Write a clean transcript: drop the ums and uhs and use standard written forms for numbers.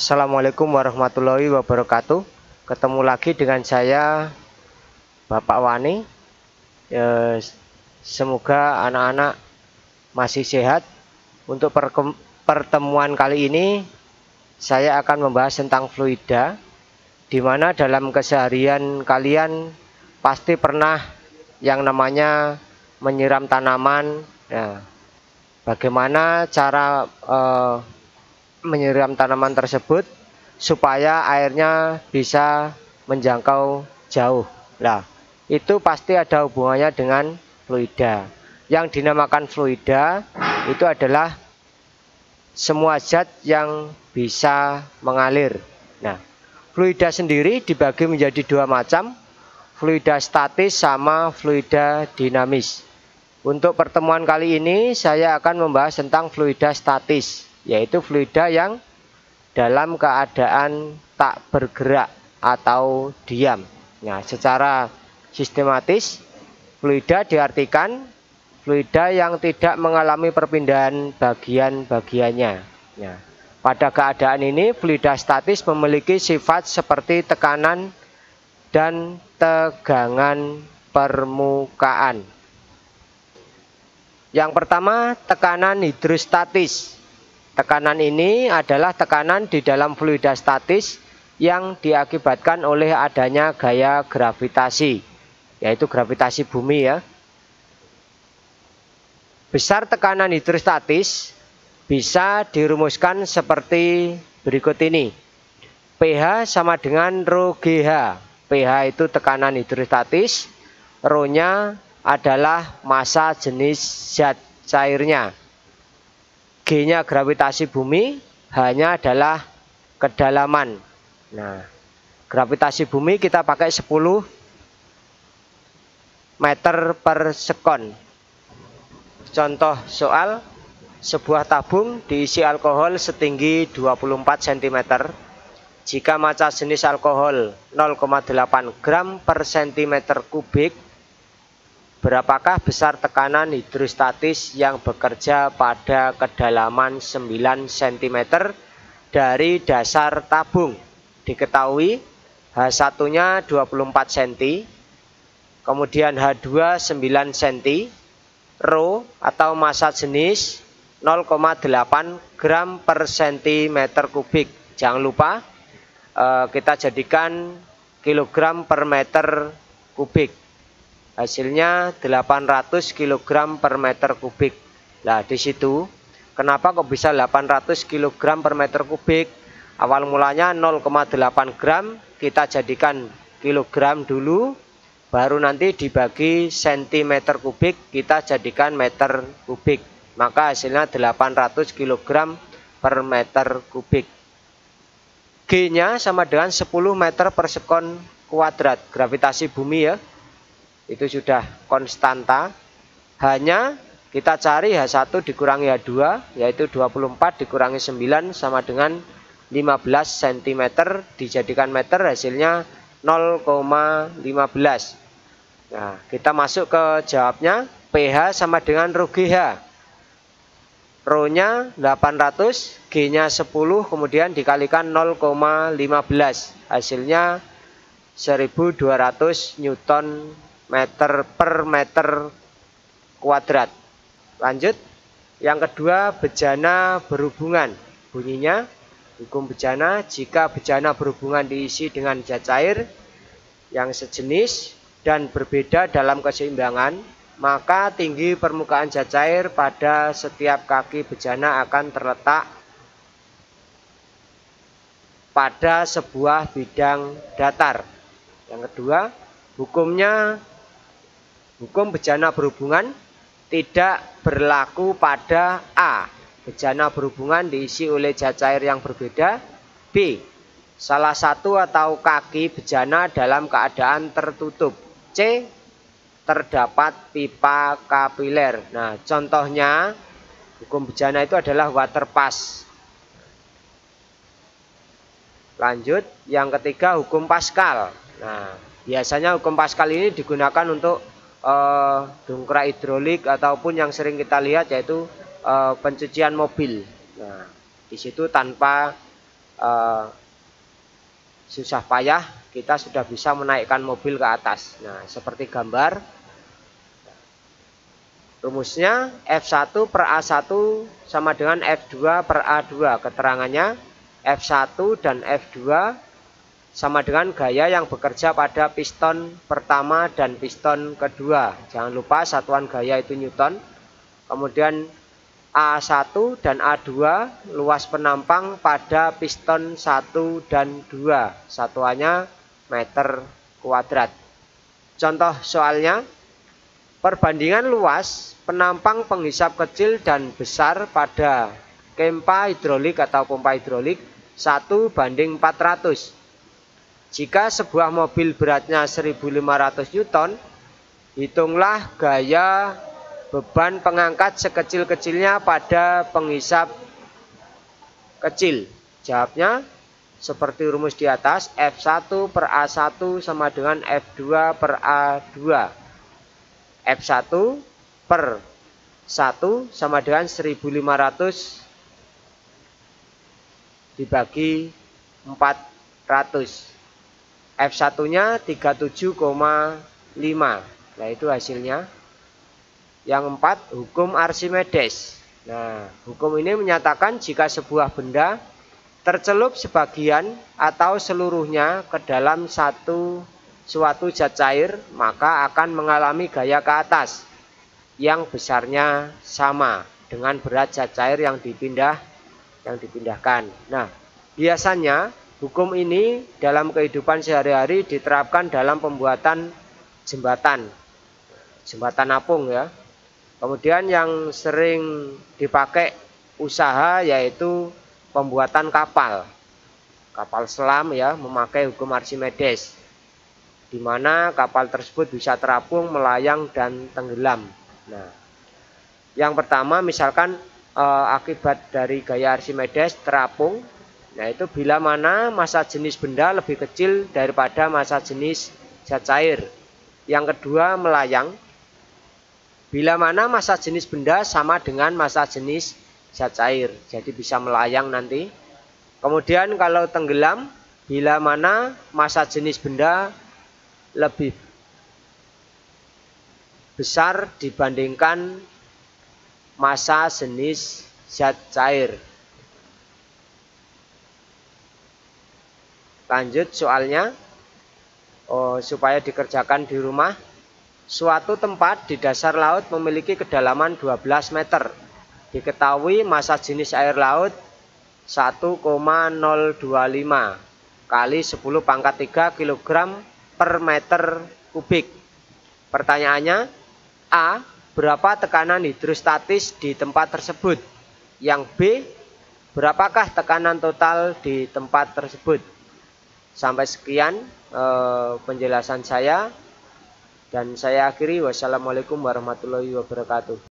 Assalamualaikum warahmatullahi wabarakatuh. Ketemu lagi dengan saya Bapak Wani. Semoga anak-anak masih sehat. Untuk pertemuan kali ini saya akan membahas tentang fluida, di mana dalam keseharian kalian pasti pernah yang namanya menyiram tanaman. Nah, bagaimana cara menyiram tanaman tersebut supaya airnya bisa menjangkau jauh. Nah, itu pasti ada hubungannya dengan fluida. Yang dinamakan fluida itu adalah semua zat yang bisa mengalir. Nah, fluida sendiri dibagi menjadi dua macam, fluida statis sama fluida dinamis. Untuk pertemuan kali ini saya akan membahas tentang fluida statis, yaitu fluida yang dalam keadaan tak bergerak atau diam. Nah, secara sistematis fluida diartikan fluida yang tidak mengalami perpindahan bagian-bagiannya. Nah, pada keadaan ini fluida statis memiliki sifat seperti tekanan dan tegangan permukaan. Yang pertama, tekanan hidrostatis. Tekanan ini adalah tekanan di dalam fluida statis yang diakibatkan oleh adanya gaya gravitasi, yaitu gravitasi bumi ya. Besar tekanan hidrostatis bisa dirumuskan seperti berikut ini. pH sama dengan rho GH. pH itu tekanan hidrostatis, rho-nya adalah massa jenis zat cairnya. G-nya gravitasi bumi, H-nya adalah kedalaman. Nah, gravitasi bumi kita pakai 10 meter per sekon. Contoh soal, sebuah tabung diisi alkohol setinggi 24 cm. Jika massa jenis alkohol 0,8 gram per cm kubik, berapakah besar tekanan hidrostatis yang bekerja pada kedalaman 9 cm dari dasar tabung? Diketahui H1-nya 24 cm, kemudian H2 9 cm, rho atau massa jenis 0,8 gram per cm kubik. Jangan lupa kita jadikan kilogram per meter kubik. Hasilnya 800 kg per meter kubik. Nah, di situ kenapa kok bisa 800 kg per meter kubik? Awal mulanya 0,8 gram, kita jadikan kilogram dulu, baru nanti dibagi cm kubik, kita jadikan meter kubik. Maka hasilnya 800 kg per meter kubik. G-nya sama dengan 10 meter per sekon kuadrat, gravitasi bumi ya. Itu sudah konstanta. Hanya kita cari H1 dikurangi H2, yaitu 24 dikurangi 9 sama dengan 15 cm, dijadikan meter, hasilnya 0,15. Nah, kita masuk ke jawabnya. pH sama dengan rho GH. Rho-nya 800, G-nya 10, kemudian dikalikan 0,15. Hasilnya 1200 Newton meter per meter kuadrat. Lanjut, yang kedua, bejana berhubungan. Bunyinya, hukum bejana, jika bejana berhubungan diisi dengan zat cair yang sejenis dan berbeda dalam keseimbangan, maka tinggi permukaan zat cair pada setiap kaki bejana akan terletak pada sebuah bidang datar. Yang kedua, hukum bejana berhubungan tidak berlaku pada A. Bejana berhubungan diisi oleh zat cair yang berbeda. B. Salah satu atau kaki bejana dalam keadaan tertutup. C. Terdapat pipa kapiler. Nah, contohnya hukum bejana itu adalah water pass. Lanjut, yang ketiga, hukum Pascal. Nah, biasanya hukum Pascal ini digunakan untuk dongkrak hidrolik ataupun yang sering kita lihat yaitu pencucian mobil. Nah, di situ tanpa susah payah kita sudah bisa menaikkan mobil ke atas. Nah, seperti gambar. Rumusnya F1 per A1 sama dengan F2 per A2. Keterangannya F1 dan F2 sama dengan gaya yang bekerja pada piston pertama dan piston kedua. Jangan lupa satuan gaya itu Newton. Kemudian A1 dan A2 luas penampang pada piston 1 dan 2. Satuannya meter kuadrat. Contoh soalnya, perbandingan luas penampang penghisap kecil dan besar pada kempa hidrolik atau pompa hidrolik 1:400. Jika sebuah mobil beratnya 1500 Newton, hitunglah gaya beban pengangkat sekecil-kecilnya pada penghisap kecil. Jawabnya seperti rumus di atas, F1 per A1 sama dengan F2 per A2. F1 per 1 sama dengan 1500 dibagi 400. F1-nya 37,5. Nah, itu hasilnya. Yang 4, hukum Archimedes. Nah, hukum ini menyatakan jika sebuah benda tercelup sebagian atau seluruhnya ke dalam suatu zat cair, maka akan mengalami gaya ke atas yang besarnya sama dengan berat zat cair yang dipindahkan. Nah, biasanya hukum ini dalam kehidupan sehari-hari diterapkan dalam pembuatan jembatan apung ya. Kemudian yang sering dipakai usaha yaitu pembuatan kapal selam ya, memakai hukum Archimedes, di mana kapal tersebut bisa terapung, melayang dan tenggelam. Nah, yang pertama misalkan akibat dari gaya Archimedes terapung, yaitu bila mana massa jenis benda lebih kecil daripada massa jenis zat cair. Yang kedua, melayang, bila mana massa jenis benda sama dengan massa jenis zat cair, jadi bisa melayang nanti. Kemudian kalau tenggelam, bila mana massa jenis benda lebih besar dibandingkan massa jenis zat cair. Lanjut soalnya, supaya dikerjakan di rumah. Suatu tempat di dasar laut memiliki kedalaman 12 meter. Diketahui massa jenis air laut 1,025 kali 10 pangkat 3 kg per meter kubik. Pertanyaannya, A, berapa tekanan hidrostatis di tempat tersebut? Yang B, berapakah tekanan total di tempat tersebut? Sampai sekian penjelasan saya. Dan saya akhiri, wassalamualaikum warahmatullahi wabarakatuh.